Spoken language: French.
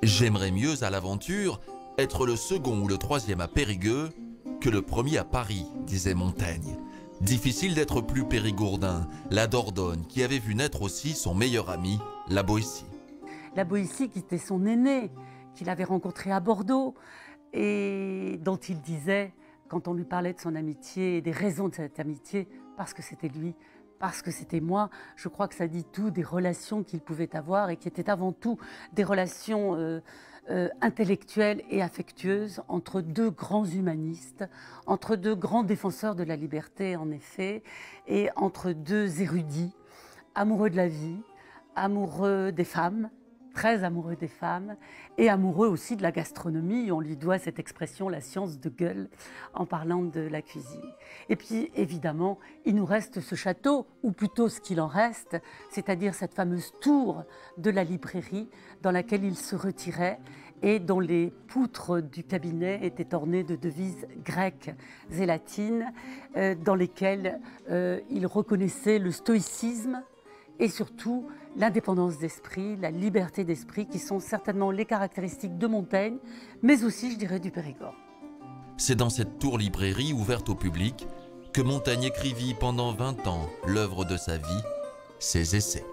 J'aimerais mieux à l'aventure être le second ou le troisième à Périgueux que le premier à Paris, disait Montaigne. Difficile d'être plus périgourdin, la Dordogne, qui avait vu naître aussi son meilleur ami, la Boétie. La Boétie qui était son aîné, qu'il avait rencontré à Bordeaux et dont il disait, quand on lui parlait de son amitié et des raisons de cette amitié, parce que c'était lui, parce que c'était moi, je crois que ça dit tout des relations qu'il pouvait avoir et qui étaient avant tout des relations intellectuelles et affectueuses entre deux grands humanistes, entre deux grands défenseurs de la liberté en effet, et entre deux érudits, amoureux de la vie, amoureux des femmes, très amoureux des femmes, et amoureux aussi de la gastronomie. On lui doit cette expression, la science de gueule, en parlant de la cuisine. Et puis, évidemment, il nous reste ce château, ou plutôt ce qu'il en reste, c'est-à-dire cette fameuse tour de la librairie dans laquelle il se retirait et dont les poutres du cabinet étaient ornées de devises grecques et latines, dans lesquelles il reconnaissait le stoïcisme, et surtout l'indépendance d'esprit, la liberté d'esprit, qui sont certainement les caractéristiques de Montaigne, mais aussi, je dirais, du Périgord. C'est dans cette tour-librairie ouverte au public que Montaigne écrivit pendant 20 ans l'œuvre de sa vie, ses essais.